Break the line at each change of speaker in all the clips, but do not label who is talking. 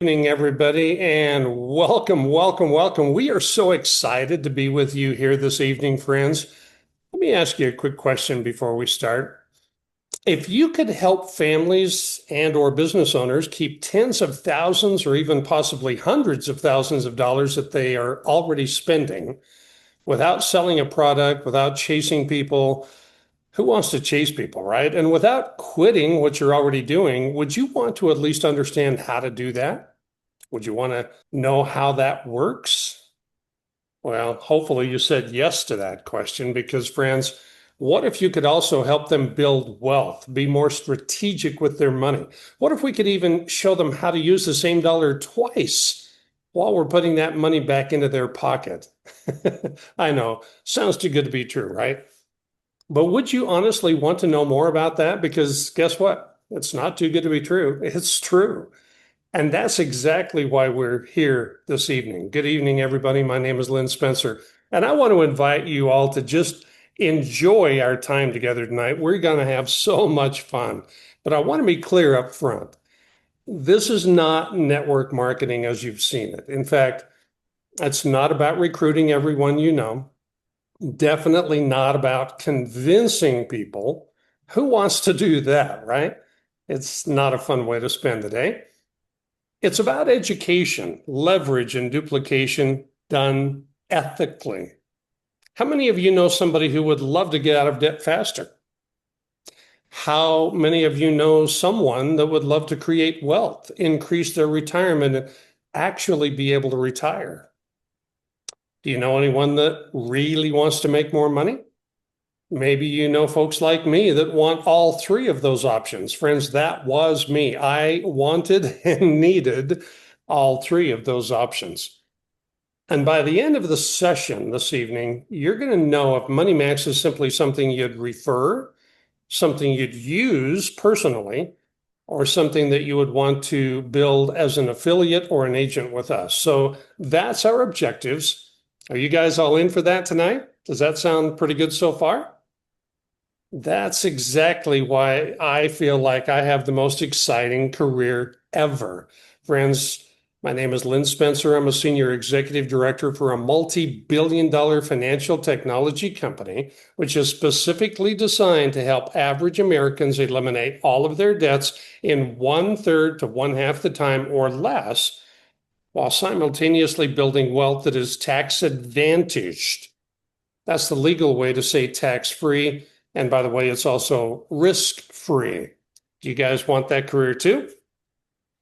Evening, everybody, and welcome. We are so excited to be with you here this evening, friends. Let me ask you a quick question before we start. If you could help families and or business owners keep tens of thousands or even possibly hundreds of thousands of dollars that they are already spending without selling a product, without chasing people, who wants to chase people, right? And without quitting what you're already doing, would you want to at least understand how to do that? Would you want to know how that works? Well, hopefully you said yes to that question because, friends, what if you could also help them build wealth, be more strategic with their money? What if we could even show them how to use the same dollar twice while we're putting that money back into their pocket? I know, sounds too good to be true, right? But would you honestly want to know more about that? Because guess what? It's not too good to be true. It's true. And that's exactly why we're here this evening. Good evening, everybody. My name is Lynn Spencer, and I want to invite you all to just enjoy our time together tonight. We're going to have so much fun. But I want to be clear up front. This is not network marketing as you've seen it. In fact, it's not about recruiting everyone you know. Definitely not about convincing people. Who wants to do that, right? It's not a fun way to spend the day. It's about education, leverage, and duplication done ethically. How many of you know somebody who would love to get out of debt faster? How many of you know someone that would love to create wealth, increase their retirement, and actually be able to retire? Do you know anyone that really wants to make more money? Maybe you know folks like me that want all three of those options. Friends, that was me. I wanted and needed all three of those options. And by the end of the session this evening, you're going to know if MoneyMax is simply something you'd refer, something you'd use personally, or something that you would want to build as an affiliate or an agent with us. So that's our objectives. Are you guys all in for that tonight? Does that sound pretty good so far? That's exactly why I feel like I have the most exciting career ever. Friends, my name is Lynn Spencer. I'm a senior executive director for a multi-billion-dollar financial technology company, which is specifically designed to help average Americans eliminate all of their debts in one third to one half the time or less, while simultaneously building wealth that is tax advantaged. That's the legal way to say tax-free. And by the way, it's also risk-free. Do you guys want that career too?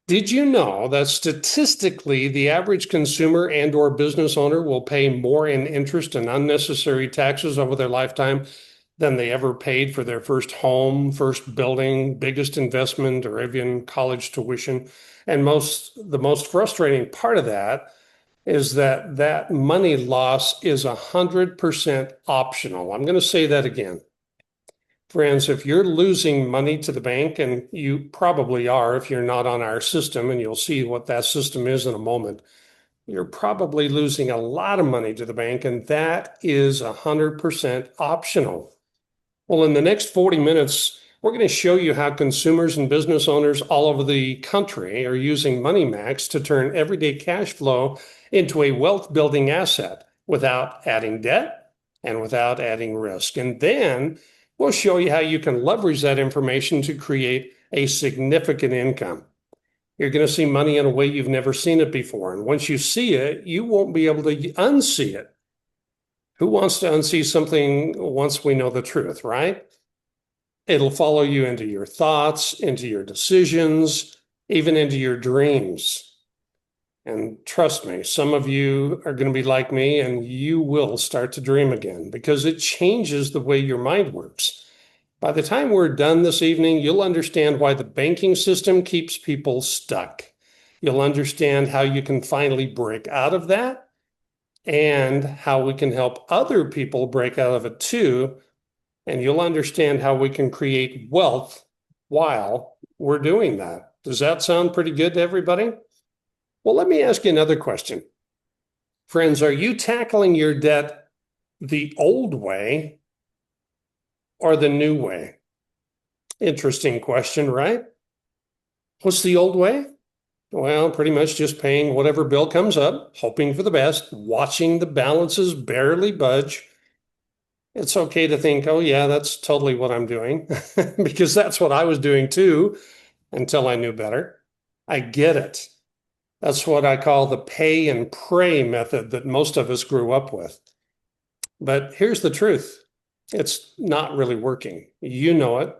Did you know that statistically, the average consumer and or business owner will pay more in interest and unnecessary taxes over their lifetime than they ever paid for their first home, first building, biggest investment, or even college tuition? And the most frustrating part of that is that that money loss is 100% optional. I'm going to say that again. Friends, if you're losing money to the bank, and you probably are if you're not on our system, and you'll see what that system is in a moment, you're probably losing a lot of money to the bank, and that is 100% optional. Well, in the next 40 minutes, we're going to show you how consumers and business owners all over the country are using MoneyMax to turn everyday cash flow into a wealth building asset without adding debt and without adding risk. And then we'll show you how you can leverage that information to create a significant income. You're going to see money in a way you've never seen it before. And once you see it, you won't be able to unsee it. Who wants to unsee something once we know the truth, right? It'll follow you into your thoughts, into your decisions, even into your dreams. And trust me, some of you are going to be like me and you will start to dream again because it changes the way your mind works. By the time we're done this evening, you'll understand why the banking system keeps people stuck. You'll understand how you can finally break out of that and how we can help other people break out of it too. And you'll understand how we can create wealth while we're doing that. Does that sound pretty good to everybody? Well, let me ask you another question. Friends, are you tackling your debt the old way or the new way? Interesting question, right? What's the old way? Well, pretty much just paying whatever bill comes up, hoping for the best, watching the balances barely budge. It's okay to think, oh, yeah, that's totally what I'm doing, because that's what I was doing too until I knew better. I get it. That's what I call the pay and pray method that most of us grew up with. But here's the truth, it's not really working. You know it,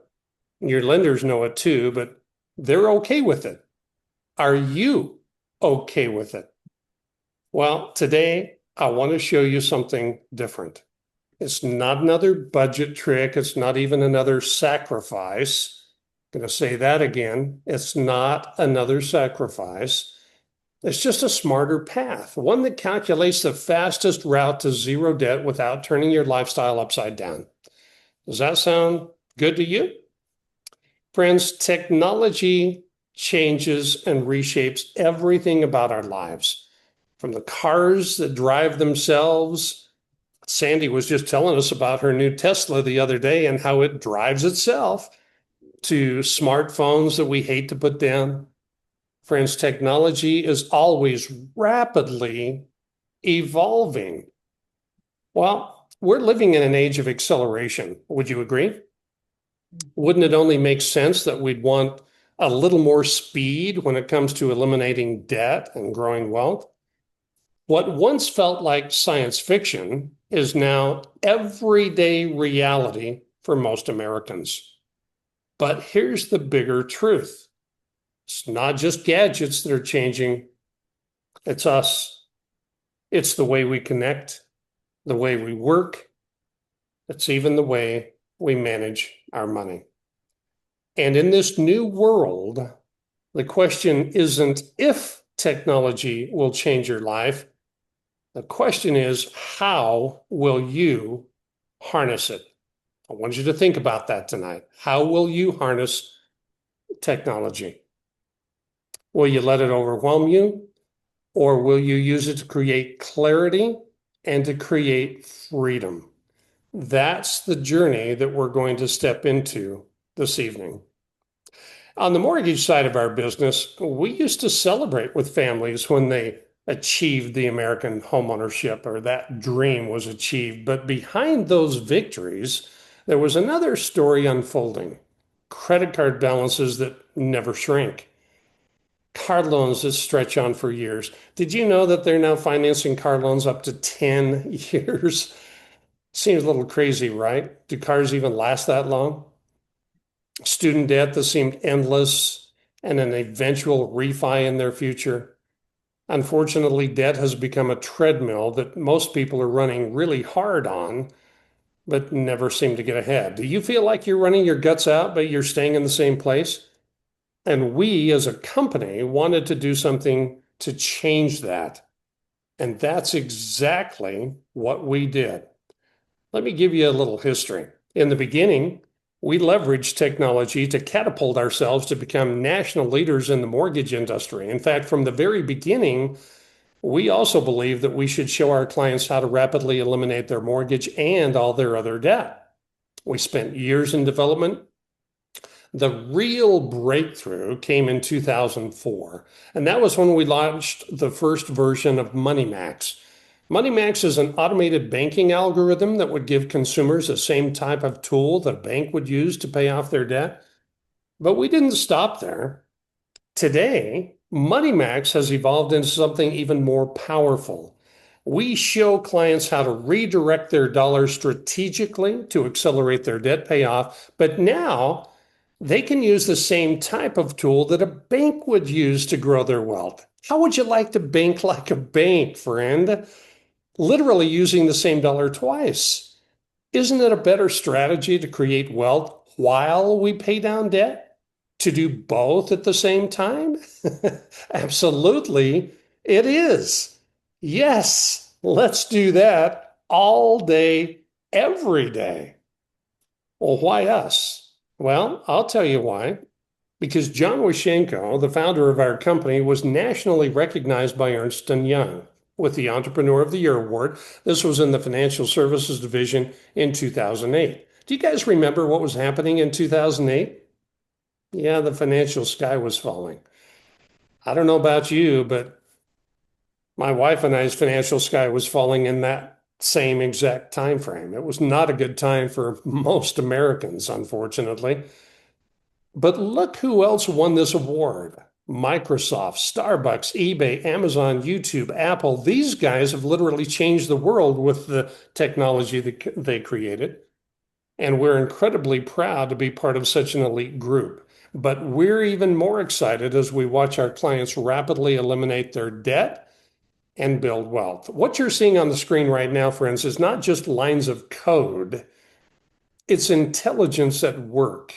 your lenders know it too, but they're okay with it. Are you okay with it? Well, today I want to show you something different. It's not another budget trick. It's not even another sacrifice. I'm going to say that again. It's not another sacrifice. It's just a smarter path, one that calculates the fastest route to zero debt without turning your lifestyle upside down. Does that sound good to you? Friends, technology changes and reshapes everything about our lives, from the cars that drive themselves. Sandy was just telling us about her new Tesla the other day and how it drives itself, to smartphones that we hate to put down. Friends, technology is always rapidly evolving. Well, we're living in an age of acceleration. Would you agree? Wouldn't it only make sense that we'd want a little more speed when it comes to eliminating debt and growing wealth? What once felt like science fiction is now everyday reality for most Americans. But here's the bigger truth. It's not just gadgets that are changing, it's us. It's the way we connect, the way we work, it's even the way we manage our money. And in this new world, the question isn't if technology will change your life. The question is, how will you harness it? I want you to think about that tonight. How will you harness technology? Will you let it overwhelm you, or will you use it to create clarity and to create freedom? That's the journey that we're going to step into this evening. On the mortgage side of our business, we used to celebrate with families when they achieved the American homeownership, or that dream was achieved. But behind those victories, there was another story unfolding: credit card balances that never shrink, car loans that stretch on for years. Did you know that they're now financing car loans up to 10 years? Seems a little crazy, right? Do cars even last that long? Student debt that seemed endless and an eventual refi in their future. Unfortunately, debt has become a treadmill that most people are running really hard on, but never seem to get ahead. Do you feel like you're running your guts out, but you're staying in the same place? And we as a company wanted to do something to change that. And that's exactly what we did. Let me give you a little history. In the beginning, we leveraged technology to catapult ourselves to become national leaders in the mortgage industry. In fact, from the very beginning, we also believed that we should show our clients how to rapidly eliminate their mortgage and all their other debt. We spent years in development. The real breakthrough came in 2004, and that was when we launched the first version of MoneyMax. MoneyMax is an automated banking algorithm that would give consumers the same type of tool that a bank would use to pay off their debt. But we didn't stop there. Today, MoneyMax has evolved into something even more powerful. We show clients how to redirect their dollars strategically to accelerate their debt payoff, but now they can use the same type of tool that a bank would use to grow their wealth. How would you like to bank like a bank, friend? Literally using the same dollar twice. Isn't it a better strategy to create wealth while we pay down debt? To do both at the same time? Absolutely, it is. Yes, let's do that all day, every day. Well, why us? Well, I'll tell you why. Because John Washchenko, the founder of our company, was nationally recognized by Ernst & Young with the Entrepreneur of the Year award. This was in the financial services division in 2008. Do you guys remember what was happening in 2008? Yeah, the financial sky was falling. I don't know about you, but my wife and I's financial sky was falling in that same exact time frame. It was not a good time for most Americans, unfortunately. But look who else won this award. Microsoft, Starbucks, eBay, Amazon, YouTube, Apple. These guys have literally changed the world with the technology that they created. And we're incredibly proud to be part of such an elite group. But we're even more excited as we watch our clients rapidly eliminate their debt and build wealth. What you're seeing on the screen right now, friends, is not just lines of code, it's intelligence at work.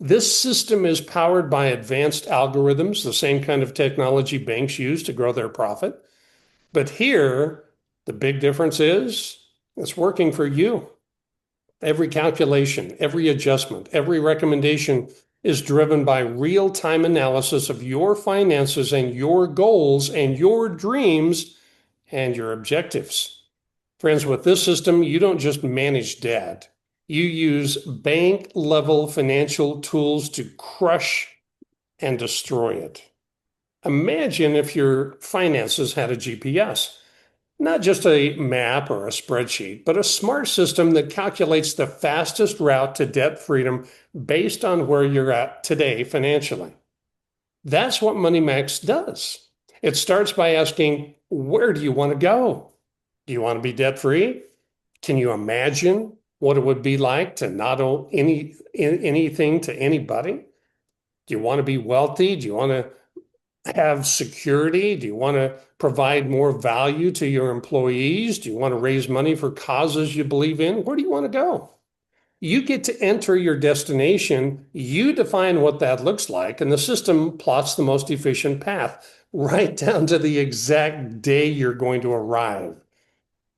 This system is powered by advanced algorithms, the same kind of technology banks use to grow their profit. But here, the big difference is it's working for you. Every calculation, every adjustment, every recommendation is driven by real-time analysis of your finances and your goals and your dreams and your objectives. Friends, with this system, you don't just manage debt. You use bank-level financial tools to crush and destroy it. Imagine if your finances had a GPS. Not just a map or a spreadsheet, but a smart system that calculates the fastest route to debt freedom based on where you're at today financially. That's what MoneyMax does. It starts by asking, where do you want to go? Do you want to be debt free? Can you imagine what it would be like to not owe anything to anybody? Do you want to be wealthy? Do you want to have security? Do you want to provide more value to your employees? Do you want to raise money for causes you believe in? Where do you want to go? You get to enter your destination. You define what that looks like, and the system plots the most efficient path right down to the exact day you're going to arrive.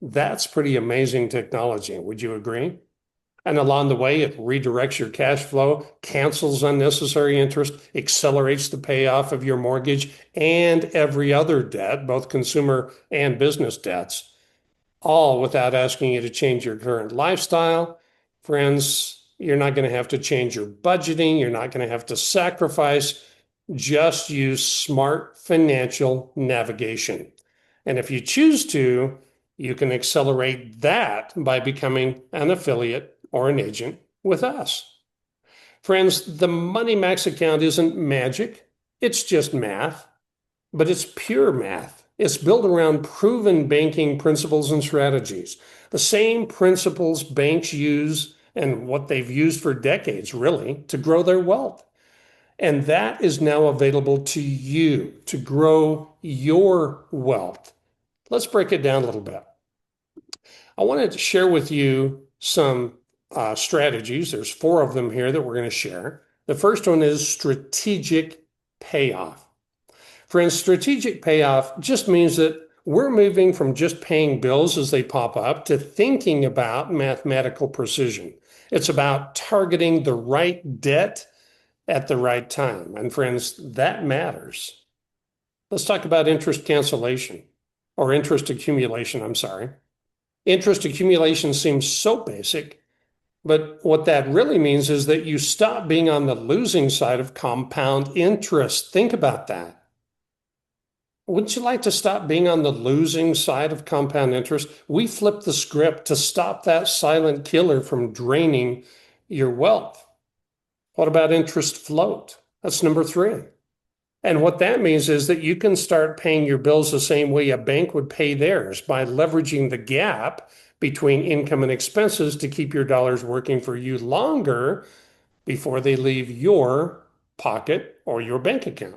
That's pretty amazing technology. Would you agree? And along the way, it redirects your cash flow, cancels unnecessary interest, accelerates the payoff of your mortgage and every other debt, both consumer and business debts, all without asking you to change your current lifestyle. Friends, you're not going to have to change your budgeting. You're not going to have to sacrifice. Just use smart financial navigation. And if you choose to, you can accelerate that by becoming an affiliate or an agent with us. Friends, the MoneyMax account isn't magic. It's just math, but it's pure math. It's built around proven banking principles and strategies, the same principles banks use and what they've used for decades, really, to grow their wealth. And that is now available to you to grow your wealth. Let's break it down a little bit. I wanted to share with you some strategies. There's 4 of them here that we're going to share. The first one is strategic payoff. Friends, strategic payoff just means that we're moving from just paying bills as they pop up to thinking about mathematical precision. It's about targeting the right debt at the right time. And friends, that matters. Let's talk about interest cancellation or interest accumulation. I'm sorry. Interest accumulation seems so basic, but what that really means is that you stop being on the losing side of compound interest. Think about that. Wouldn't you like to stop being on the losing side of compound interest? We flipped the script to stop that silent killer from draining your wealth. What about interest float? That's number 3. And what that means is that you can start paying your bills the same way a bank would pay theirs by leveraging the gap between income and expenses to keep your dollars working for you longer before they leave your pocket or your bank account.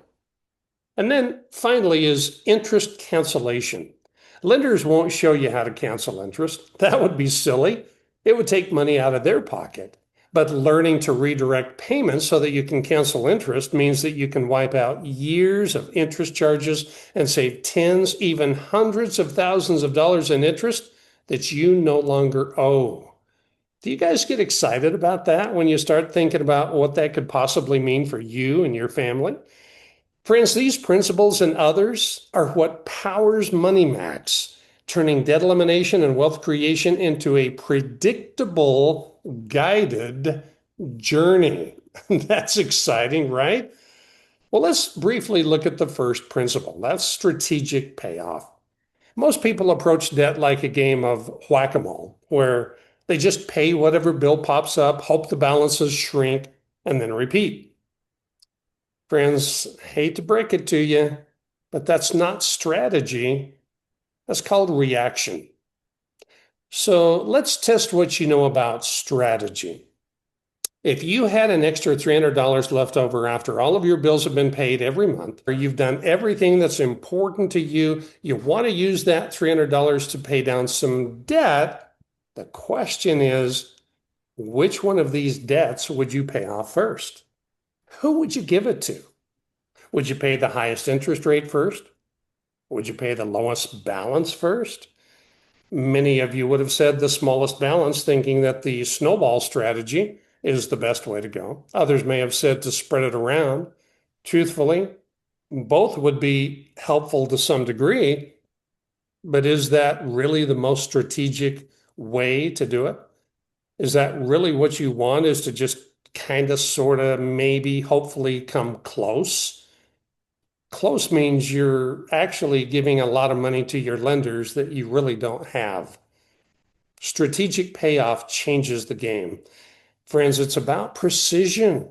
And then finally is interest cancellation. Lenders won't show you how to cancel interest. That would be silly. It would take money out of their pocket. But learning to redirect payments so that you can cancel interest means that you can wipe out years of interest charges and save tens, even hundreds of thousands of dollars in interest that you no longer owe. Do you guys get excited about that when you start thinking about what that could possibly mean for you and your family? Friends, these principles and others are what powers MoneyMax, turning debt elimination and wealth creation into a predictable, guided journey. That's exciting, right? Well, let's briefly look at the first principle. That's strategic payoff. Most people approach debt like a game of whack-a-mole, where they just pay whatever bill pops up, hope the balances shrink, and then repeat. Friends, hate to break it to you, but that's not strategy. That's called reaction. So let's test what you know about strategy. If you had an extra $300 left over after all of your bills have been paid every month, or you've done everything that's important to you, you want to use that $300 to pay down some debt, the question is, which one of these debts would you pay off first? Who would you give it to? Would you pay the highest interest rate first? Would you pay the lowest balance first? Many of you would have said the smallest balance, thinking that the snowball strategy is the best way to go. Others may have said to spread it around. Truthfully, both would be helpful to some degree, but is that really the most strategic way to do it? Is that really what you want, is to just kind of, sort of, maybe, hopefully come close? Close means you're actually giving a lot of money to your lenders that you really don't have. Strategic payoff changes the game. Friends, it's about precision.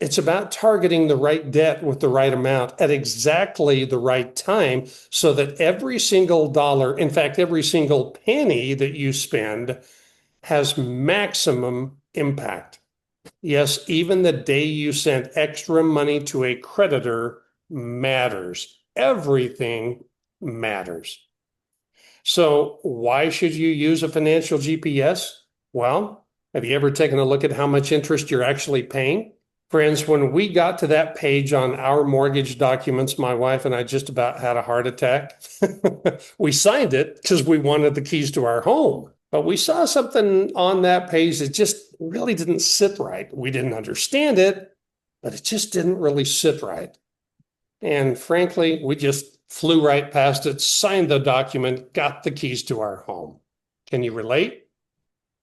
It's about targeting the right debt with the right amount at exactly the right time so that every single dollar, in fact, every single penny that you spend has maximum impact. Yes, even the day you sent extra money to a creditor matters. Everything matters. So why should you use a financial GPS? Well, have you ever taken a look at how much interest you're actually paying? Friends, when we got to that page on our mortgage documents, my wife and I just about had a heart attack. We signed it because we wanted the keys to our home. But we saw something on that page that just really didn't sit right. We didn't understand it, but it just didn't really sit right. And frankly, we just flew right past it, signed the document, got the keys to our home. Can you relate?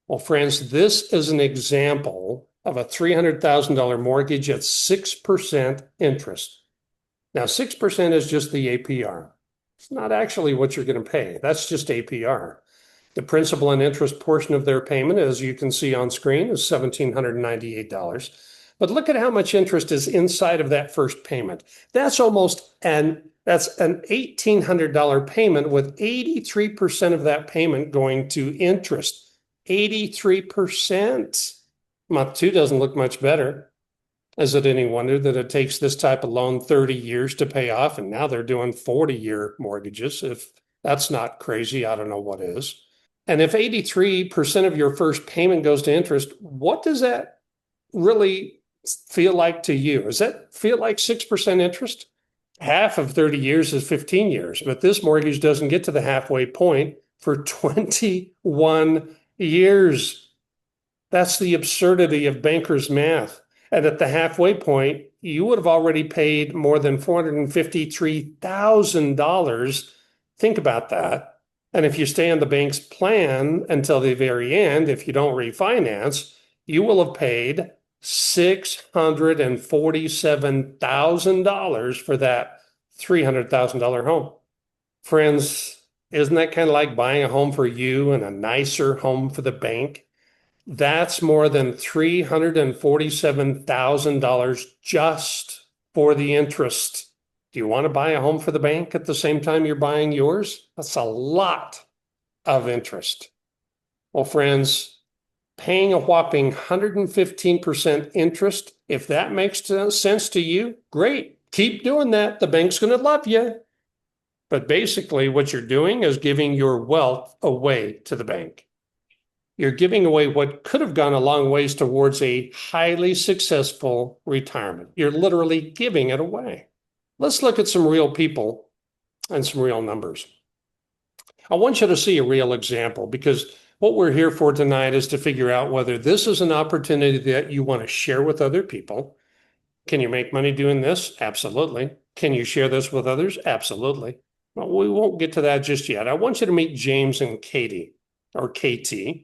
Well, friends, this is an example of a $300,000 mortgage at 6% interest. Now, 6% is just the APR. It's not actually what you're going to pay. That's just APR. The principal and interest portion of their payment, as you can see on screen, is $1,798. But look at how much interest is inside of that first payment. That's an $1,800 payment, with 83% of that payment going to interest. 83%. Month two doesn't look much better. Is it any wonder that it takes this type of loan 30 years to pay off, and now they're doing 40-year mortgages? If that's not crazy, I don't know what is. And if 83% of your first payment goes to interest, what does that really feel like to you? Does that feel like 6% interest? Half of 30 years is 15 years, but this mortgage doesn't get to the halfway point for 21 years. That's the absurdity of bankers' math. And at the halfway point, you would have already paid more than $453,000. Think about that. And if you stay on the bank's plan until the very end, if you don't refinance, you will have paid $647,000 for that $300,000 home. Friends, isn't that kind of like buying a home for you and a nicer home for the bank? That's more than $347,000 just for the interest. Do you want to buy a home for the bank at the same time you're buying yours? That's a lot of interest. Well, friends, paying a whopping 115% interest, if that makes sense to you, great. Keep doing that. The bank's going to love you. But basically, what you're doing is giving your wealth away to the bank. You're giving away what could have gone a long ways towards a highly successful retirement. You're literally giving it away. Let's look at some real people and some real numbers. I want you to see a real example, because what we're here for tonight is to figure out whether this is an opportunity that you want to share with other people. Can you make money doing this? Absolutely. Can you share this with others? Absolutely. Well, we won't get to that just yet. I want you to meet James and Katie, or KT.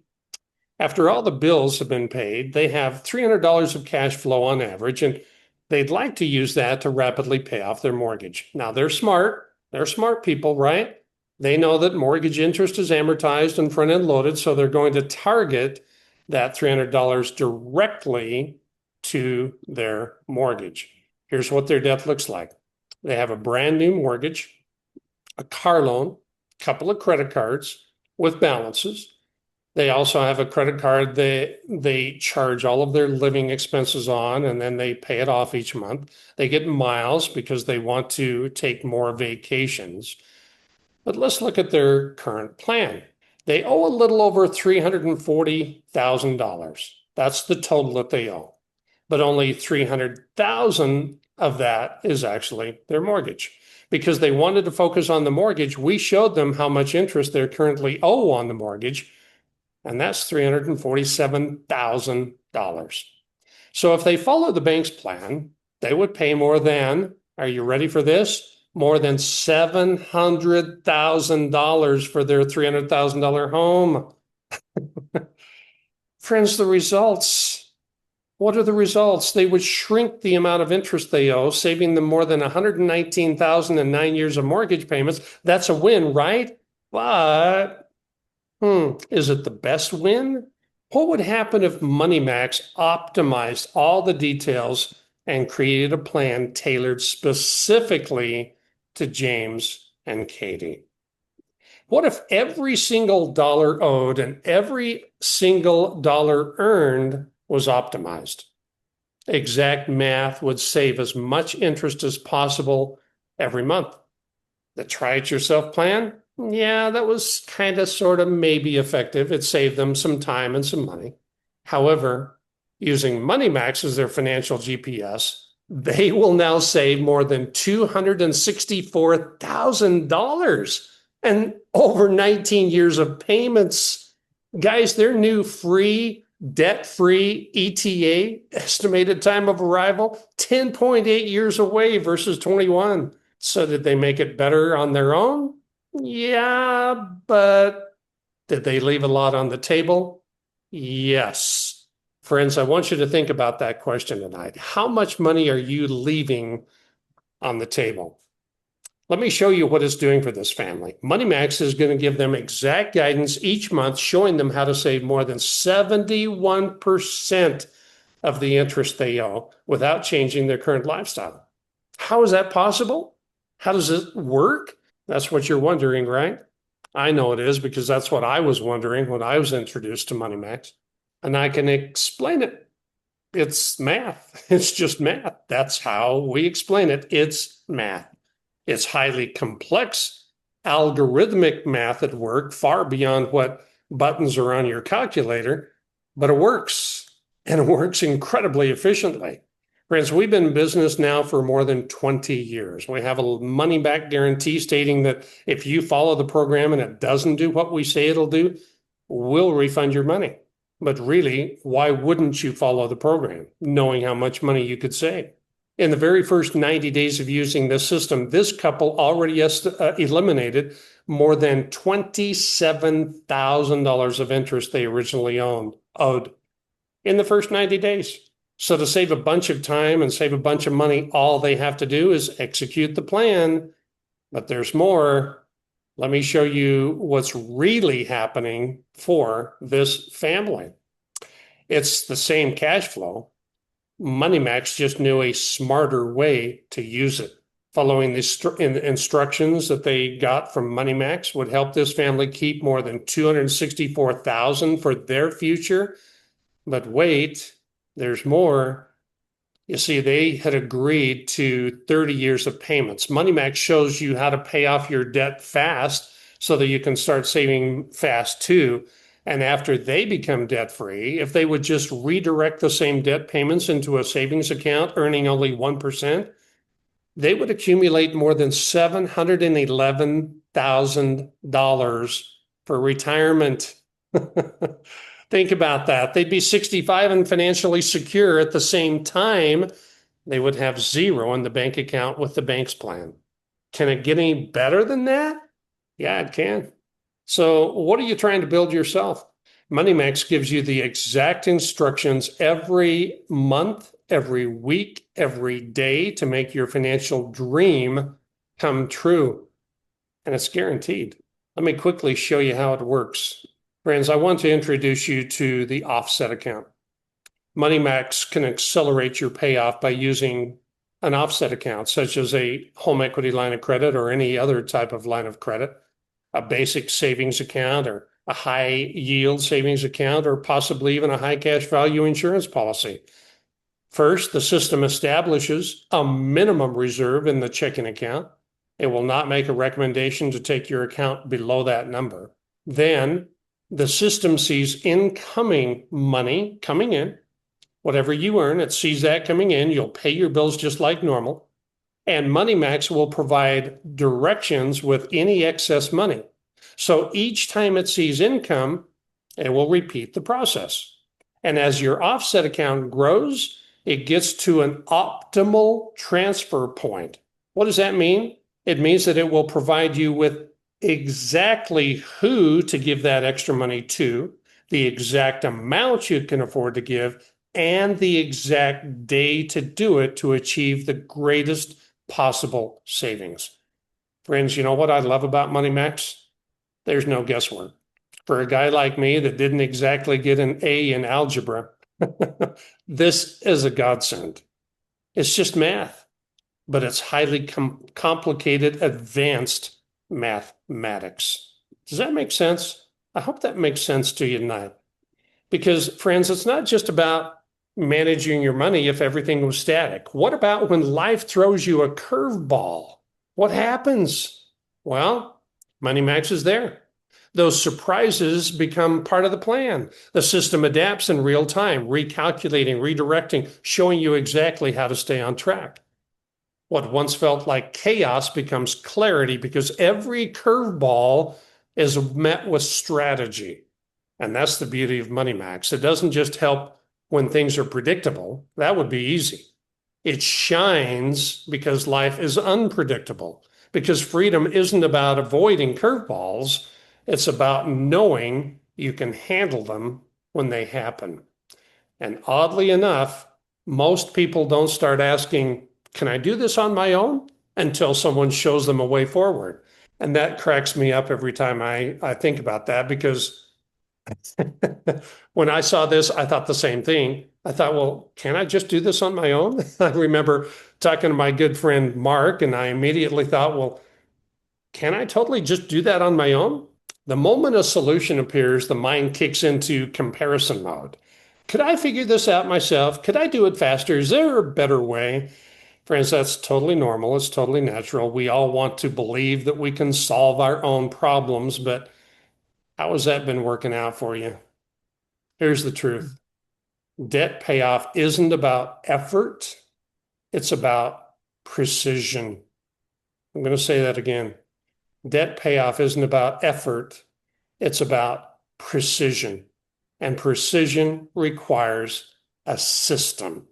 After all the bills have been paid, they have $300 of cash flow on average, and They'd like to use that to rapidly pay off their mortgage. Now, they're smart. They're smart people, right? They know that mortgage interest is amortized and front-end loaded, so they're going to target that $300 directly to their mortgage. Here's what their debt looks like. They have a brand new mortgage, a car loan, a couple of credit cards with balances. They also have a credit card they charge all of their living expenses on, and then they pay it off each month. They get miles because they want to take more vacations. But let's look at their current plan. They owe a little over $340,000. That's the total that they owe. But only $300,000 of that is actually their mortgage. Because they wanted to focus on the mortgage, we showed them how much interest they currently owe on the mortgage, and that's $347,000. So if they follow the bank's plan, they would pay more than, are you ready for this? More than $700,000 for their $300,000 home. Friends, the results. What are the results? They would shrink the amount of interest they owe, saving them more than $119,000 in 9 years of mortgage payments. That's a win, right? But is it the best win? What would happen if MoneyMax optimized all the details and created a plan tailored specifically to James and Katie? What if every single dollar owed and every single dollar earned was optimized? Exact math would save as much interest as possible every month. The try it yourself plan? Yeah, that was kind of sort of maybe effective. It saved them some time and some money. However, using MoneyMax as their financial GPS, they will now save more than $264,000 and over 19 years of payments. Guys, their new free, debt-free ETA, estimated time of arrival, 10.8 years away versus 21. So did they make it better on their own? Yeah, but did they leave a lot on the table? Yes. Friends, I want you to think about that question tonight. How much money are you leaving on the table? Let me show you what it's doing for this family. MoneyMax is going to give them exact guidance each month, showing them how to save more than 71% of the interest they owe without changing their current lifestyle. How is that possible? How does it work? That's what you're wondering, right? I know it is, because that's what I was wondering when I was introduced to MoneyMax. And I can explain it. It's math. It's just math. That's how we explain it. It's math. It's highly complex, algorithmic math at work, far beyond what buttons are on your calculator, but it works, and it works incredibly efficiently. Friends, we've been in business now for more than 20 years. We have a money-back guarantee stating that if you follow the program and it doesn't do what we say it'll do, we'll refund your money. But really, why wouldn't you follow the program, knowing how much money you could save? In the very first 90 days of using this system, this couple already eliminated more than $27,000 of interest they originally owed in the first 90 days. So to save a bunch of time and save a bunch of money, all they have to do is execute the plan. But there's more. Let me show you what's really happening for this family. It's the same cash flow. MoneyMax just knew a smarter way to use it. Following the instructions that they got from MoneyMax would help this family keep more than $264,000 for their future. But wait, there's more. You see, they had agreed to 30 years of payments. MoneyMax shows you how to pay off your debt fast so that you can start saving fast too. And after they become debt-free, if they would just redirect the same debt payments into a savings account earning only 1%, they would accumulate more than $711,000 for retirement. Think about that. They'd be 65 and financially secure at the same time. They would have zero in the bank account with the bank's plan. Can it get any better than that? Yeah, it can. So what are you trying to build yourself? MoneyMax gives you the exact instructions every month every week, every day to make your financial dream come true. And it's guaranteed. Let me quickly show you how it works. Friends, I want to introduce you to the offset account. MoneyMax can accelerate your payoff by using an offset account, such as a home equity line of credit or any other type of line of credit, a basic savings account or a high yield savings account, or possibly even a high cash value insurance policy. First, the system establishes a minimum reserve in the checking account. It will not make a recommendation to take your account below that number. Then the system sees incoming money coming in. Whatever you earn, it sees that coming in. You'll pay your bills just like normal. And MoneyMax will provide directions with any excess money. So each time it sees income, it will repeat the process. And as your offset account grows, it gets to an optimal transfer point. What does that mean? It means that it will provide you with exactly who to give that extra money to, the exact amount you can afford to give, and the exact day to do it to achieve the greatest possible savings. Friends, you know what I love about MoneyMax? There's no guesswork. For a guy like me that didn't exactly get an A in algebra, this is a godsend. It's just math, but it's highly complicated, advanced mathematics. Does that make sense? I hope that makes sense to you tonight. Because, friends, it's not just about managing your money if everything was static. What about when life throws you a curveball? What happens? Well, MoneyMax is there. Those surprises become part of the plan. The system adapts in real time, recalculating, redirecting, showing you exactly how to stay on track. What once felt like chaos becomes clarity because every curveball is met with strategy. And that's the beauty of MoneyMax. It doesn't just help when things are predictable. That would be easy. It shines because life is unpredictable, because freedom isn't about avoiding curveballs. It's about knowing you can handle them when they happen. And oddly enough, most people don't start asking, can I do this on my own? Until someone shows them a way forward. And that cracks me up every time I think about that, because when I saw this, I thought the same thing. I thought, well, can I just do this on my own? I remember talking to my good friend Mark, and I immediately thought, well, can I totally just do that on my own? The moment a solution appears, the mind kicks into comparison mode. Could I figure this out myself? Could I do it faster? Is there a better way? Friends, that's totally normal. It's totally natural. We all want to believe that we can solve our own problems, but how has that been working out for you? Here's the truth. Debt payoff isn't about effort. It's about precision. I'm going to say that again. Debt payoff isn't about effort. It's about precision. And precision requires a system.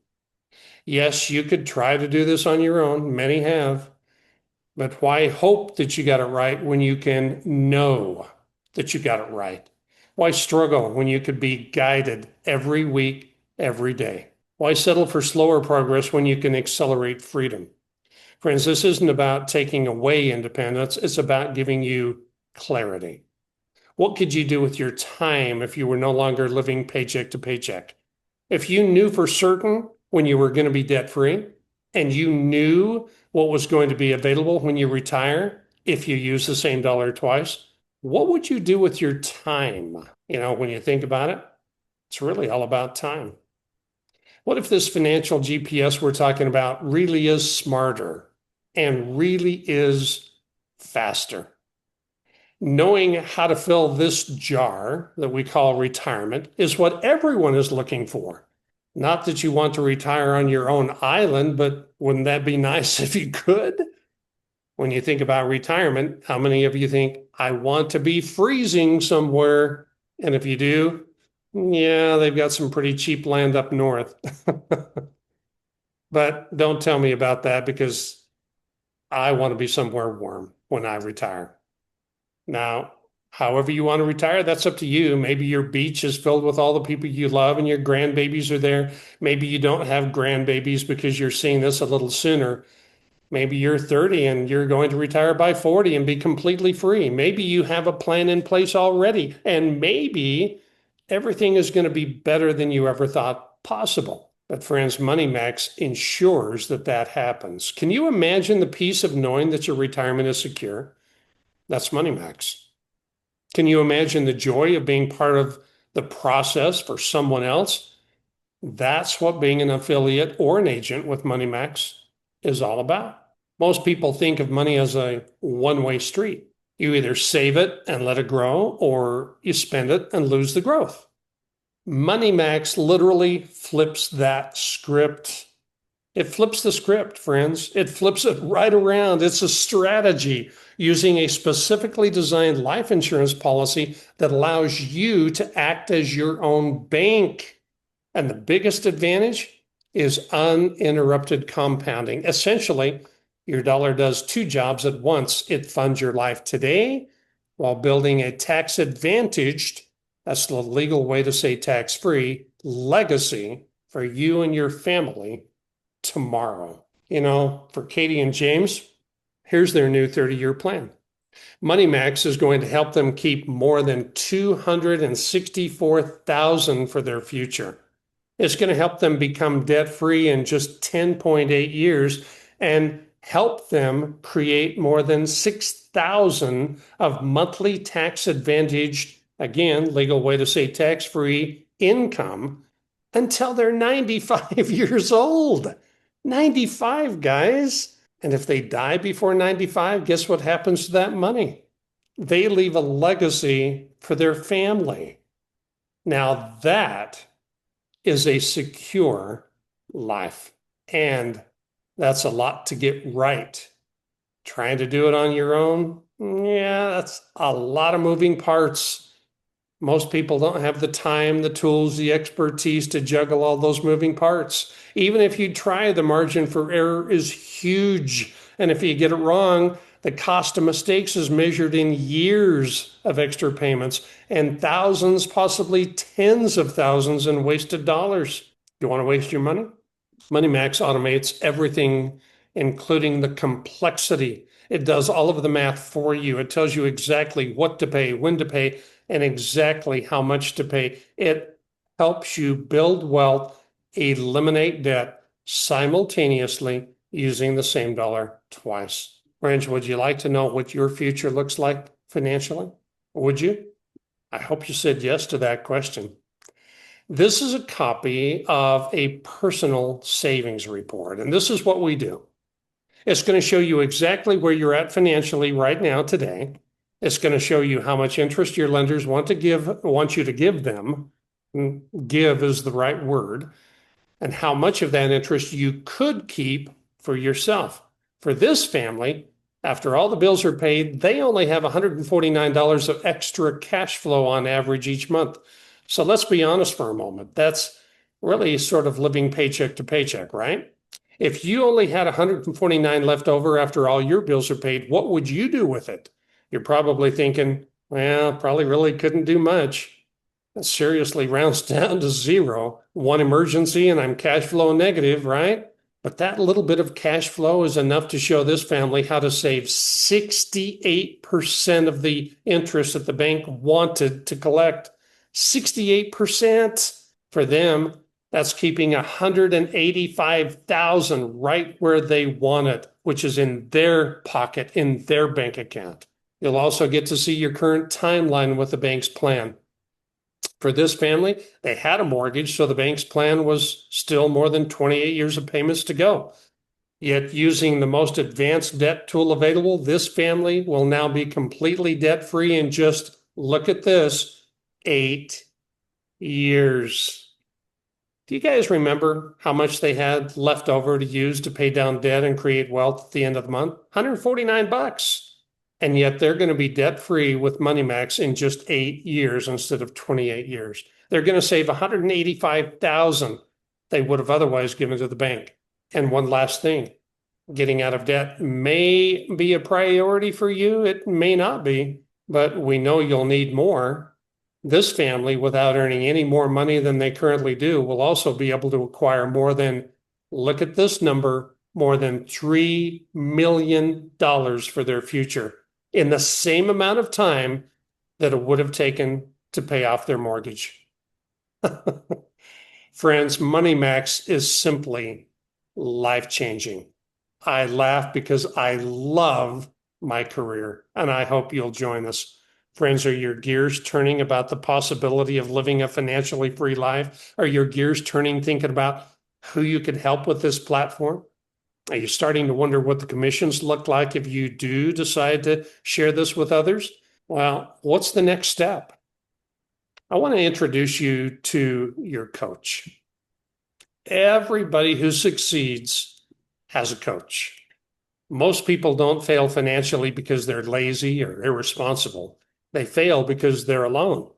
Yes, you could try to do this on your own. Many have. But why hope that you got it right when you can know that you got it right? Why struggle when you could be guided every week, every day? Why settle for slower progress when you can accelerate freedom? Friends, this isn't about taking away independence. It's about giving you clarity. What could you do with your time if you were no longer living paycheck to paycheck? If you knew for certain when you were going to be debt free, and you knew what was going to be available when you retire if you use the same dollar twice, what would you do with your time? You know, when you think about it, it's really all about time. What if this financial GPS we're talking about really is smarter and really is faster? Knowing how to fill this jar that we call retirement is what everyone is looking for. Not that you want to retire on your own island, but wouldn't that be nice if you could? When you think about retirement, how many of you think, I want to be freezing somewhere? And if you do, yeah, they've got some pretty cheap land up north. But don't tell me about that, because I want to be somewhere warm when I retire. Now, However you want to retire, that's up to you. Maybe your beach is filled with all the people you love and your grandbabies are there. Maybe you don't have grandbabies because you're seeing this a little sooner. Maybe you're 30 and you're going to retire by 40 and be completely free. Maybe you have a plan in place already, and maybe everything is going to be better than you ever thought possible. But friends, MoneyMax ensures that that happens. Can you imagine the peace of knowing that your retirement is secure? That's MoneyMax. Can you imagine the joy of being part of the process for someone else? That's what being an affiliate or an agent with MoneyMax is all about. Most people think of money as a one-way street. You either save it and let it grow, or you spend it and lose the growth. MoneyMax literally flips that script. It flips the script, friends. It flips it right around. It's a strategy using a specifically designed life insurance policy that allows you to act as your own bank. And the biggest advantage is uninterrupted compounding. Essentially, your dollar does two jobs at once. It funds your life today while building a tax-advantaged, that's the legal way to say tax-free, legacy for you and your family tomorrow. You know, for Katie and James, here's their new 30-year plan. MoneyMax is going to help them keep more than $264,000 for their future. It's going to help them become debt-free in just 10.8 years and help them create more than $6,000 of monthly tax-advantaged, again, legal way to say tax-free income until they're 95 years old. 95, guys. And if they die before 95, guess what happens to that money? They leave a legacy for their family. Now that is a secure life. And that's a lot to get right. Trying to do it on your own, yeah, that's a lot of moving parts. Most people don't have the time, the tools, the expertise to juggle all those moving parts. Even if you try, the margin for error is huge. And if you get it wrong, the cost of mistakes is measured in years of extra payments and thousands, possibly tens of thousands in wasted dollars. You want to waste your money? MoneyMax automates everything, including the complexity. It does all of the math for you. It tells you exactly what to pay, when to pay, and exactly how much to pay. It helps you build wealth, eliminate debt simultaneously using the same dollar twice. Friends, would you like to know what your future looks like financially? Would you? I hope you said yes to that question. This is a copy of a personal savings report, and this is what we do. It's going to show you exactly where you're at financially right now today. It's going to show you how much interest your lenders want you to give them. Give is the right word. And how much of that interest you could keep for yourself. For this family, after all the bills are paid, they only have $149 of extra cash flow on average each month. So let's be honest for a moment. That's really sort of living paycheck to paycheck, right? If you only had 149 left over after all your bills are paid, what would you do with it? You're probably thinking, well, probably really couldn't do much. That seriously rounds down to zero. One emergency and I'm cash flow negative, right? But that little bit of cash flow is enough to show this family how to save 68% of the interest that the bank wanted to collect. 68% for them. That's keeping $185,000 right where they want it, which is in their pocket, in their bank account. You'll also get to see your current timeline with the bank's plan. For this family, they had a mortgage, so the bank's plan was still more than 28 years of payments to go. Yet using the most advanced debt tool available, this family will now be completely debt-free in just, look at this, 8 years. Do you guys remember how much they had left over to use to pay down debt and create wealth at the end of the month? $149. And yet they're going to be debt-free with MoneyMax in just 8 years instead of 28 years. They're going to save $185,000 they would have otherwise given to the bank. And one last thing, getting out of debt may be a priority for you. It may not be. but we know you'll need more. This family, without earning any more money than they currently do, will also be able to acquire more than, look at this number, more than $3 million for their future in the same amount of time that it would have taken to pay off their mortgage. Friends, Money Max is simply life-changing. I laugh because I love my career, and I hope you'll join us. Friends, are your gears turning about the possibility of living a financially free life? Are your gears turning thinking about who you could help with this platform? Are you starting to wonder what the commissions look like if you do decide to share this with others? Well, what's the next step? I want to introduce you to your coach. Everybody who succeeds has a coach. Most people don't fail financially because they're lazy or irresponsible. They fail because they're alone.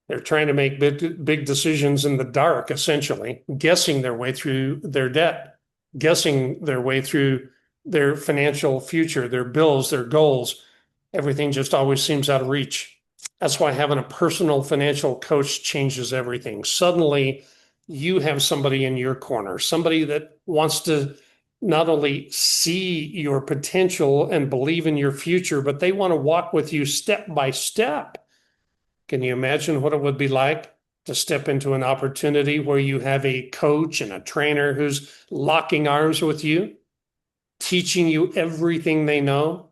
They're trying to make big decisions in the dark, essentially, guessing their way through their debt, guessing their way through their financial future, their bills, their goals. Everything just always seems out of reach. That's why having a personal financial coach changes everything. Suddenly, you have somebody in your corner, somebody that wants to not only see your potential and believe in your future, but they want to walk with you step by step. Can you imagine what it would be like to step into an opportunity where you have a coach and a trainer who's locking arms with you, teaching you everything they know?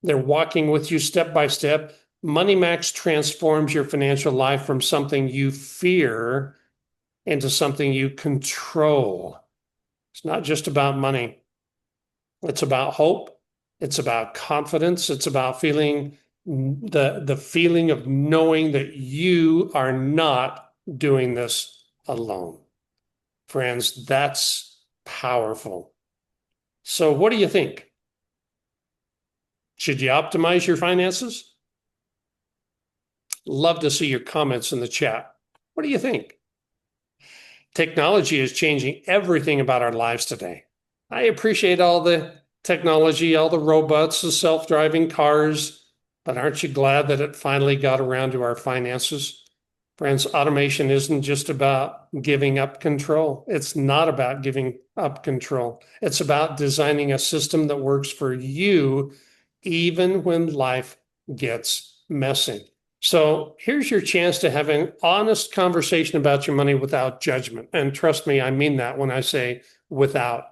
They're walking with you step by step. Money Max transforms your financial life from something you fear into something you control. It's not just about money. It's about hope. It's about confidence. It's about feeling the feeling of knowing that you are not doing this alone. Friends, that's powerful. So what do you think? Should you optimize your finances? Love to see your comments in the chat. What do you think? Technology is changing everything about our lives today. I appreciate all the technology, all the robots, the self-driving cars, but aren't you glad that it finally got around to our finances? Friends, automation isn't just about giving up control. It's not about giving up control. It's about designing a system that works for you, even when life gets messy. So here's your chance to have an honest conversation about your money without judgment. And trust me, I mean that when I say without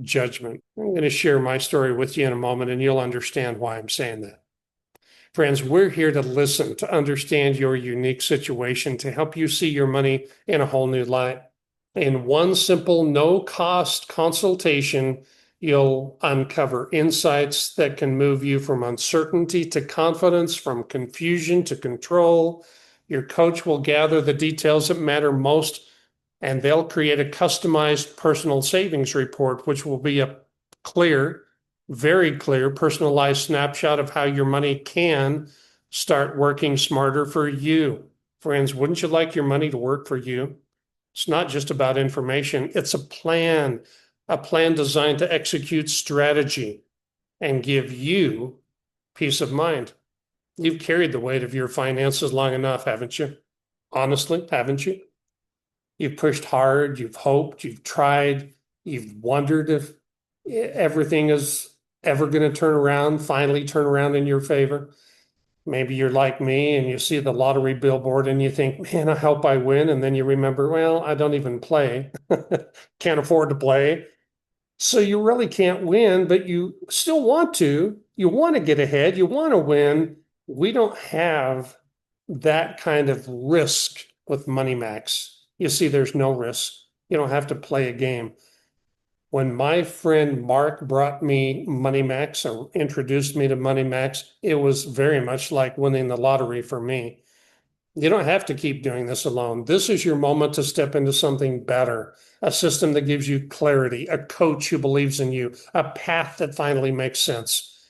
judgment. I'm going to share my story with you in a moment, and you'll understand why I'm saying that. Friends, we're here to listen, to understand your unique situation, to help you see your money in a whole new light. In one simple, no-cost consultation, you'll uncover insights that can move you from uncertainty to confidence, from confusion to control. Your coach will gather the details that matter most, and they'll create a customized personal savings report, which will be a clear, very clear, personalized snapshot of how your money can start working smarter for you. Friends, wouldn't you like your money to work for you? It's not just about information. It's a plan designed to execute strategy and give you peace of mind. You've carried the weight of your finances long enough, haven't you? Honestly, haven't you? You've pushed hard, you've hoped, you've tried, you've wondered if everything is ever going to finally turn around in your favor. Maybe you're like me and you see the lottery billboard and you think, man, I hope I win. And then you remember, well, I don't even play, can't afford to play. So you really can't win, but you still want to. You want to get ahead. You want to win. We don't have that kind of risk with Money Max. You see, there's no risk. You don't have to play a game. When my friend Mark brought me Money Max or introduced me to Money Max, it was very much like winning the lottery for me. You don't have to keep doing this alone. This is your moment to step into something better, a system that gives you clarity, a coach who believes in you, a path that finally makes sense.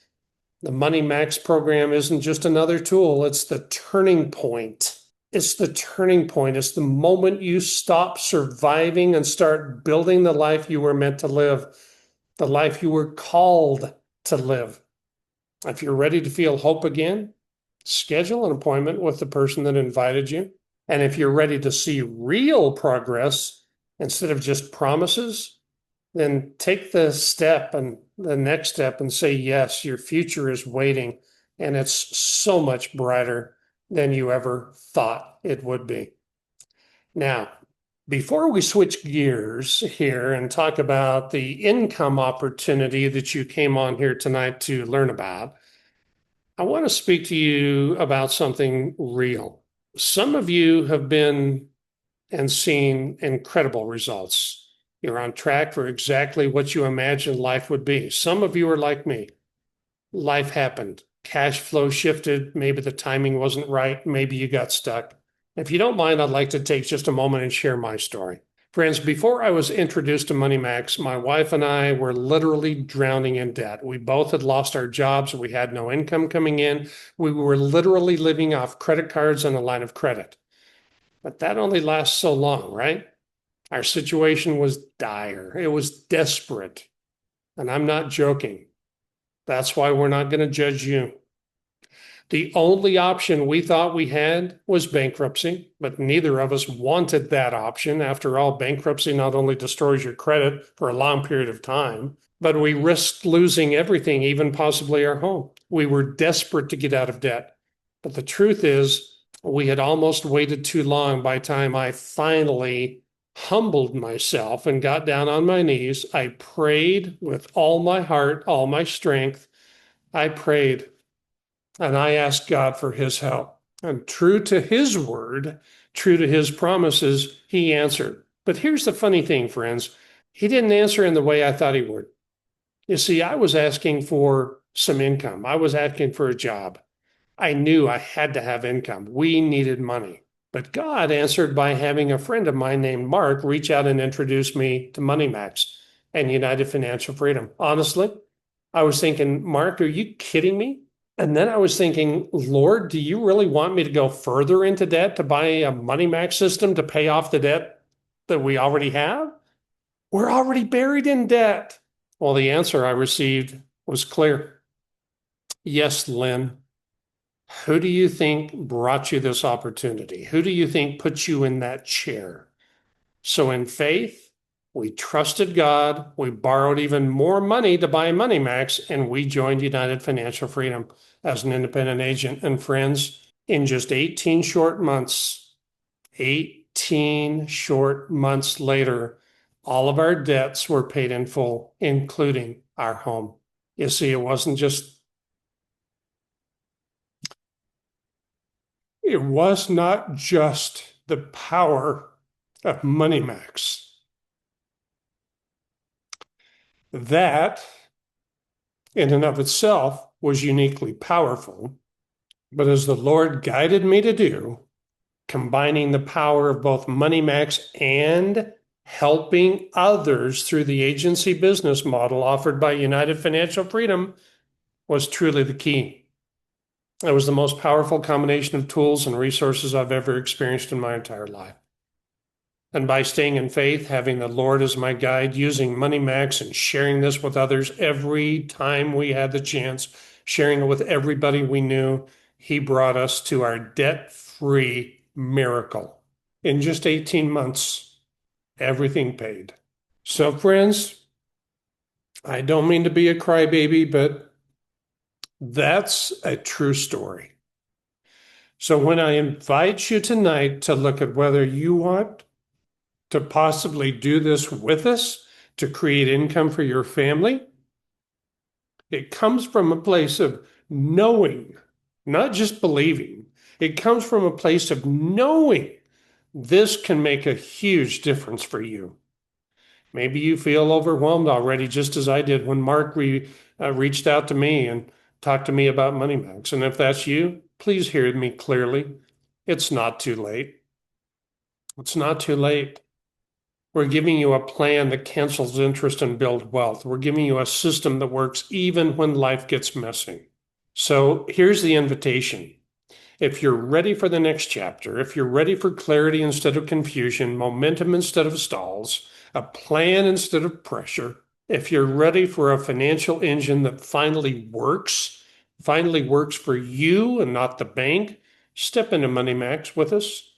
The Money Max program isn't just another tool, it's the turning point. It's the turning point. It's the moment you stop surviving and start building the life you were meant to live, the life you were called to live. If you're ready to feel hope again, schedule an appointment with the person that invited you. And if you're ready to see real progress instead of just promises, then take the step and the next step and say, yes, your future is waiting and it's so much brighter than you ever thought it would be. Now, before we switch gears here and talk about the income opportunity that you came on here tonight to learn about, I want to speak to you about something real. Some of you have been and seen incredible results. You're on track for exactly what you imagined life would be. Some of you are like me. Life happened. Cash flow shifted. Maybe the timing wasn't right. Maybe you got stuck. If you don't mind, I'd like to take just a moment and share my story. Friends, before I was introduced to MoneyMax, my wife and I were literally drowning in debt. We both had lost our jobs. We had no income coming in. We were literally living off credit cards and a line of credit. But that only lasts so long, right? Our situation was dire. It was desperate. And I'm not joking. That's why we're not going to judge you. The only option we thought we had was bankruptcy, but neither of us wanted that option. After all, bankruptcy not only destroys your credit for a long period of time, but we risked losing everything, even possibly our home. We were desperate to get out of debt. But the truth is, we had almost waited too long by the time I finally humbled myself and got down on my knees. I prayed with all my heart, all my strength. I prayed. And I asked God for his help. And true to his word, true to his promises, he answered. But here's the funny thing, friends. He didn't answer in the way I thought he would. You see, I was asking for some income. I was asking for a job. I knew I had to have income. We needed money. But God answered by having a friend of mine named Mark reach out and introduce me to MoneyMax and United Financial Freedom. Honestly, I was thinking, Mark, are you kidding me? And then I was thinking, Lord, do you really want me to go further into debt to buy a MoneyMax system to pay off the debt that we already have? We're already buried in debt. Well, the answer I received was clear. Yes, Lynn. Who do you think brought you this opportunity? Who do you think put you in that chair? So in faith, we trusted God. We borrowed even more money to buy MoneyMax, and we joined United Financial Freedom as an independent agent. And friends, in just 18 short months, 18 short months later, all of our debts were paid in full, including our home. You see, it was not just the power of MoneyMax. That, in and of itself, was uniquely powerful. But as the Lord guided me to do, combining the power of both MoneyMax and helping others through the agency business model offered by United Financial Freedom was truly the key. It was the most powerful combination of tools and resources I've ever experienced in my entire life. And by staying in faith, having the Lord as my guide, using MoneyMax and sharing this with others every time we had the chance, sharing it with everybody we knew, he brought us to our debt-free miracle. In just 18 months, everything paid. So friends, I don't mean to be a crybaby, but that's a true story. So when I invite you tonight to look at whether you want to possibly do this with us to create income for your family, it comes from a place of knowing, not just believing. It comes from a place of knowing this can make a huge difference for you. Maybe you feel overwhelmed already, just as I did when Mark reached out to me and talked to me about MoneyMax. And if that's you, please hear me clearly. It's not too late. It's not too late. We're giving you a plan that cancels interest and builds wealth. We're giving you a system that works even when life gets messy. So here's the invitation. If you're ready for the next chapter, if you're ready for clarity instead of confusion, momentum instead of stalls, a plan instead of pressure, if you're ready for a financial engine that finally works finally works for you and not the bank, step into MoneyMax with us.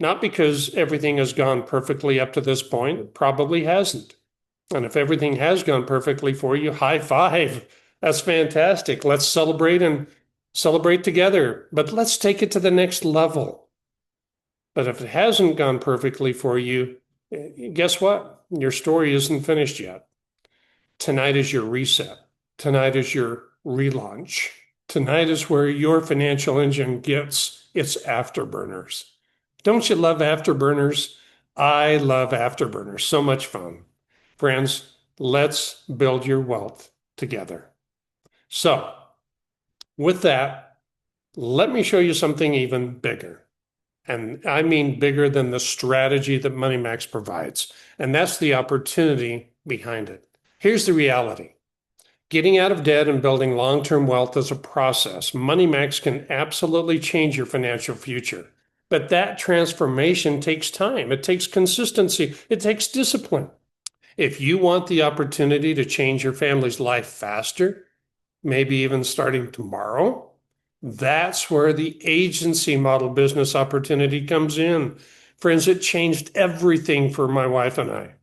Not because everything has gone perfectly up to this point, it probably hasn't. And if everything has gone perfectly for you, high five. That's fantastic. Let's celebrate and celebrate together, but let's take it to the next level. But if it hasn't gone perfectly for you, guess what? Your story isn't finished yet. Tonight is your reset. Tonight is your relaunch. Tonight is where your financial engine gets its afterburners. Don't you love afterburners? I love afterburners. So much fun. Friends, let's build your wealth together. So, with that, let me show you something even bigger. And I mean bigger than the strategy that MoneyMax provides. And that's the opportunity behind it. Here's the reality. Getting out of debt and building long-term wealth is a process. MoneyMax can absolutely change your financial future. But that transformation takes time. It takes consistency. It takes discipline. If you want the opportunity to change your family's life faster, maybe even starting tomorrow, that's where the agency model business opportunity comes in. Friends, it changed everything for my wife and I.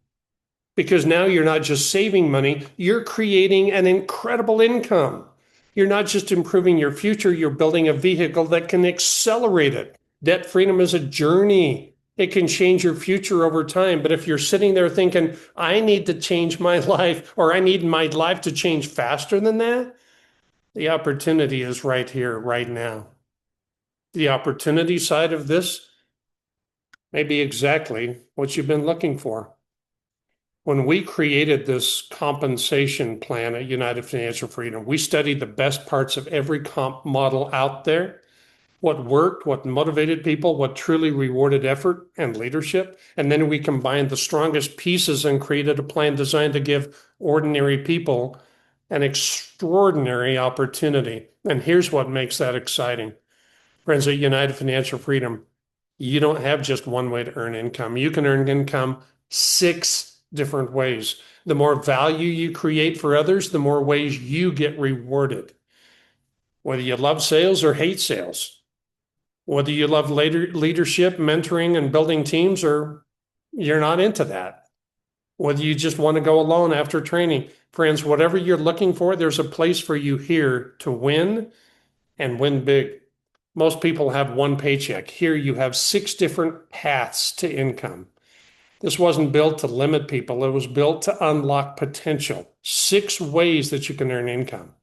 Because now you're not just saving money, you're creating an incredible income. You're not just improving your future, you're building a vehicle that can accelerate it. Debt freedom is a journey. It can change your future over time. But if you're sitting there thinking, I need to change my life, or I need my life to change faster than that, the opportunity is right here, right now. The opportunity side of this may be exactly what you've been looking for. When we created this compensation plan at United Financial Freedom, we studied the best parts of every comp model out there, what worked, what motivated people, what truly rewarded effort and leadership. And then we combined the strongest pieces and created a plan designed to give ordinary people an extraordinary opportunity. And here's what makes that exciting. Friends, at United Financial Freedom, you don't have just one way to earn income. You can earn income 6 different ways. The more value you create for others, the more ways you get rewarded. Whether you love sales or hate sales, whether you love leadership, mentoring, and building teams, or you're not into that, whether you just want to go alone after training. Friends, whatever you're looking for, there's a place for you here to win and win big. Most people have one paycheck. Here you have 6 different paths to income. This wasn't built to limit people. It was built to unlock potential. 6 ways that you can earn income.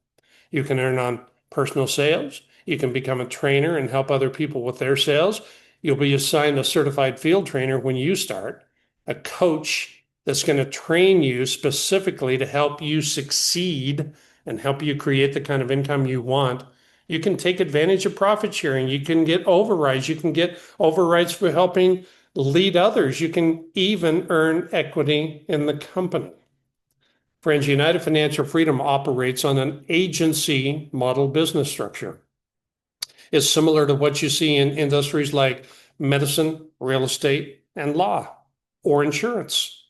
You can earn on personal sales. You can become a trainer and help other people with their sales. You'll be assigned a certified field trainer when you start, a coach that's going to train you specifically to help you succeed and help you create the kind of income you want. You can take advantage of profit sharing. You can get overrides. You can get overrides for helping lead others. You can even earn equity in the company. Friends, United Financial Freedom operates on an agency model business structure. It's similar to what you see in industries like medicine, real estate, and law, or insurance.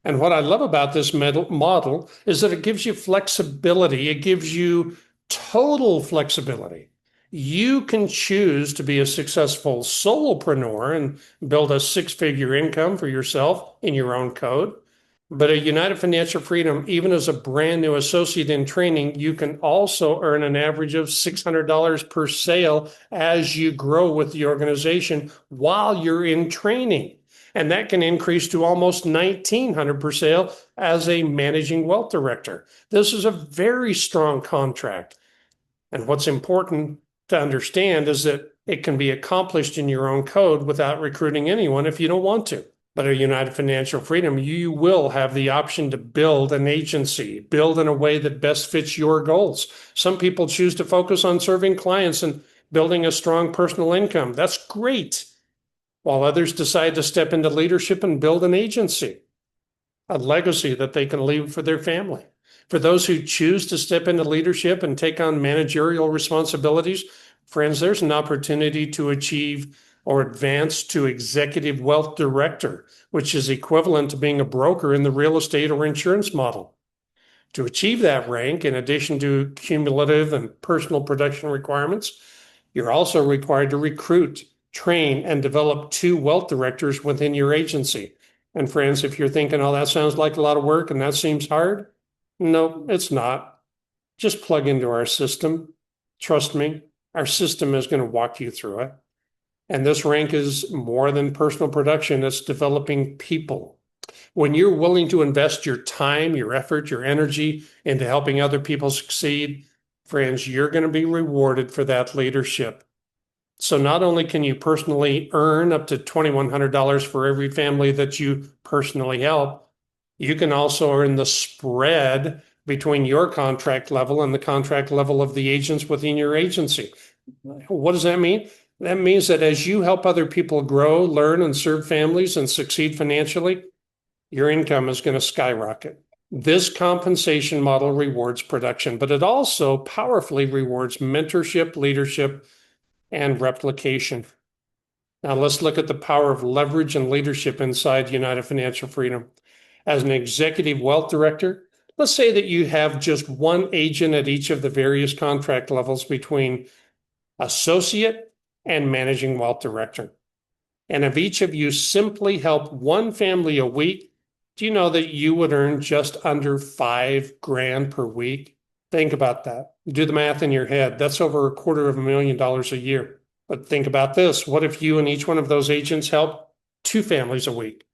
And what I love about this model is that it gives you flexibility. It gives you total flexibility. You can choose to be a successful solopreneur and build a 6-figure income for yourself in your own code. But at United Financial Freedom, even as a brand new associate in training, you can also earn an average of $600 per sale as you grow with the organization while you're in training. And that can increase to almost $1,900 per sale as a managing wealth director. This is a very strong contract. And what's important to understand is that it can be accomplished in your own code without recruiting anyone if you don't want to. But at United Financial Freedom, you will have the option to build an agency, build in a way that best fits your goals. Some people choose to focus on serving clients and building a strong personal income. That's great. While others decide to step into leadership and build an agency, a legacy that they can leave for their family. For those who choose to step into leadership and take on managerial responsibilities, friends, there's an opportunity to achieve or advance to executive wealth director, which is equivalent to being a broker in the real estate or insurance model. To achieve that rank, in addition to cumulative and personal production requirements, you're also required to recruit, train, and develop 2 wealth directors within your agency. And friends, if you're thinking, oh, that sounds like a lot of work and that seems hard, no, it's not. Just plug into our system. Trust me, our system is going to walk you through it. And this rank is more than personal production, it's developing people. When you're willing to invest your time, your effort, your energy into helping other people succeed, friends, you're going to be rewarded for that leadership. So not only can you personally earn up to $2,100 for every family that you personally help, you can also earn the spread between your contract level and the contract level of the agents within your agency. What does that mean? That means that as you help other people grow, learn, and serve families and succeed financially, your income is going to skyrocket. This compensation model rewards production, but it also powerfully rewards mentorship, leadership, and replication. Now let's look at the power of leverage and leadership inside United Financial Freedom. As an executive wealth director, let's say that you have just one agent at each of the various contract levels between associate and managing wealth director. And if each of you simply help one family a week, do you know that you would earn just under $5,000 per week? Think about that. Do the math in your head. That's over $250,000 a year. But think about this. What if you and each one of those agents help 2 families a week?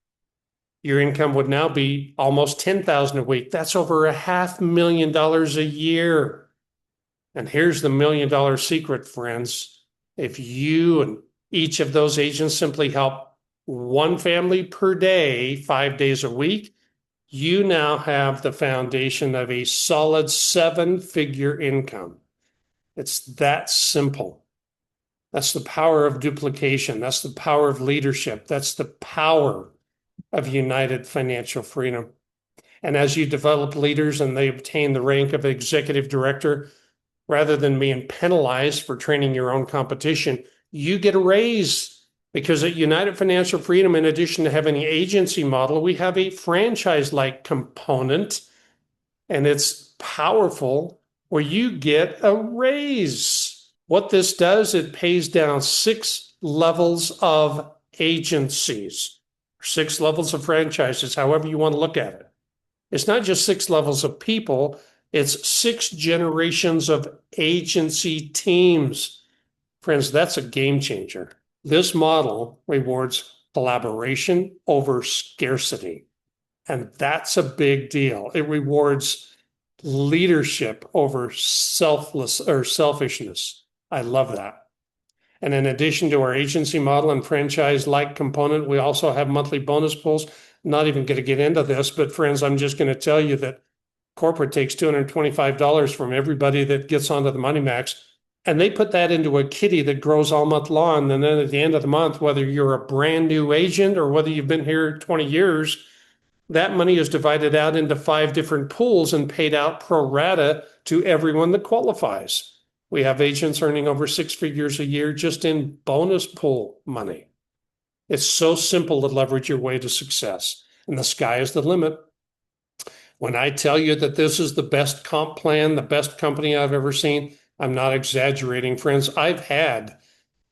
Your income would now be almost $10,000 a week. That's over $500,000 a year. And here's the $1 million secret, friends. If you and each of those agents simply help one family per day, 5 days a week, you now have the foundation of a solid 7-figure income. It's that simple. That's the power of duplication. That's the power of leadership. That's the power of United Financial Freedom. And as you develop leaders and they obtain the rank of executive director, rather than being penalized for training your own competition, you get a raise. Because at United Financial Freedom, in addition to having an agency model, we have a franchise-like component, and it's powerful, where you get a raise. What this does, it pays down 6 levels of agencies, 6 levels of franchises, however you want to look at it. It's not just 6 levels of people, it's 6 generations of agency teams. Friends, that's a game changer. This model rewards collaboration over scarcity. And that's a big deal. It rewards leadership over selfishness. I love that. And in addition to our agency model and franchise-like component, we also have monthly bonus pools. Not even going to get into this, but friends, I'm just going to tell you that corporate takes $225 from everybody that gets onto the Money Max, and they put that into a kitty that grows all month long. And then at the end of the month, whether you're a brand new agent or whether you've been here 20 years, that money is divided out into 5 different pools and paid out pro rata to everyone that qualifies. We have agents earning over 6 figures a year just in bonus pool money. It's so simple to leverage your way to success, and the sky is the limit. When I tell you that this is the best comp plan, the best company I've ever seen, I'm not exaggerating, friends. I've had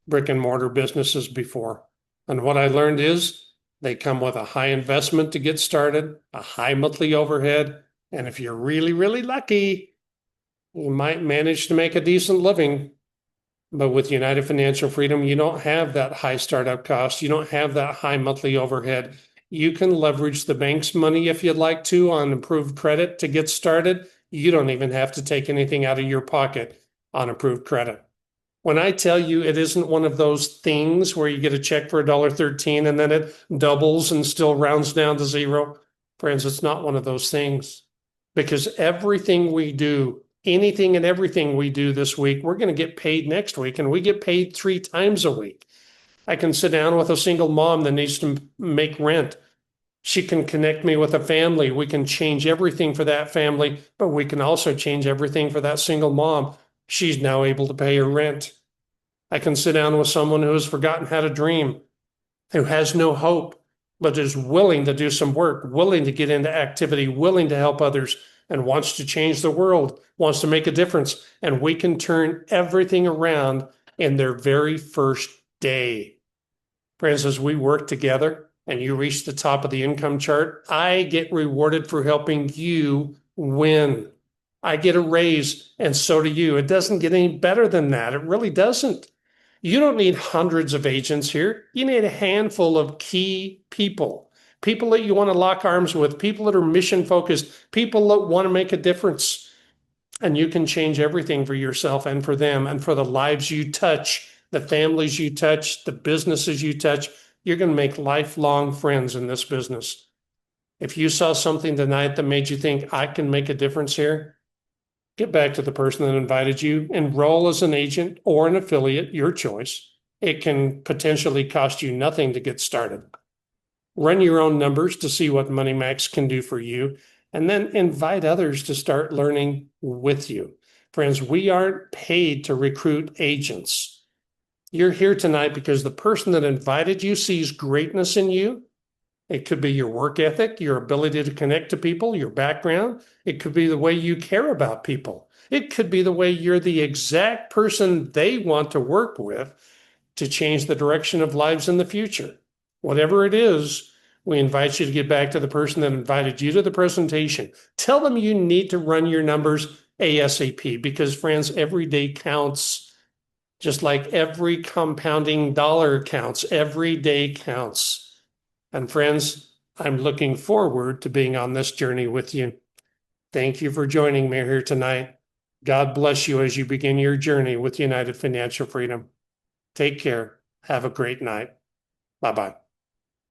brick and mortar businesses before. And what I learned is they come with a high investment to get started, a high monthly overhead. And if you're really, really lucky, you might manage to make a decent living. But with United Financial Freedom, you don't have that high startup cost. You don't have that high monthly overhead. You can leverage the bank's money if you'd like to on improved credit to get started. You don't even have to take anything out of your pocket on approved credit. When I tell you it isn't one of those things where you get a check for $1.13 and then it doubles and still rounds down to zero, friends, it's not one of those things. Because everything we do, anything and everything we do this week, we're going to get paid next week, and we get paid 3 times a week. I can sit down with a single mom that needs to make rent. She can connect me with a family. We can change everything for that family, but we can also change everything for that single mom. She's now able to pay her rent. I can sit down with someone who has forgotten how to dream, who has no hope, but is willing to do some work, willing to get into activity, willing to help others, and wants to change the world, wants to make a difference, and we can turn everything around in their very first day. Friends, as we work together and you reach the top of the income chart, I get rewarded for helping you win. I get a raise, and so do you. It doesn't get any better than that. It really doesn't. You don't need hundreds of agents here. You need a handful of key people, people that you want to lock arms with, people that are mission focused, people that want to make a difference. And you can change everything for yourself and for them and for the lives you touch, the families you touch, the businesses you touch. You're going to make lifelong friends in this business. If you saw something tonight that made you think, I can make a difference here, get back to the person that invited you, enroll as an agent or an affiliate, your choice. It can potentially cost you nothing to get started. Run your own numbers to see what MoneyMax can do for you, and then invite others to start learning with you. Friends, we aren't paid to recruit agents. You're here tonight because the person that invited you sees greatness in you. It could be your work ethic, your ability to connect to people, your background. It could be the way you care about people. It could be the way you're the exact person they want to work with to change the direction of lives in the future. Whatever it is, we invite you to get back to the person that invited you to the presentation. Tell them you need to run your numbers ASAP because, friends, every day counts. Just like every compounding dollar counts, every day counts. And friends, I'm looking forward to being on this journey with you. Thank you for joining me here tonight. God bless you as you begin your journey with United Financial Freedom. Take care. Have a great night. Bye-bye.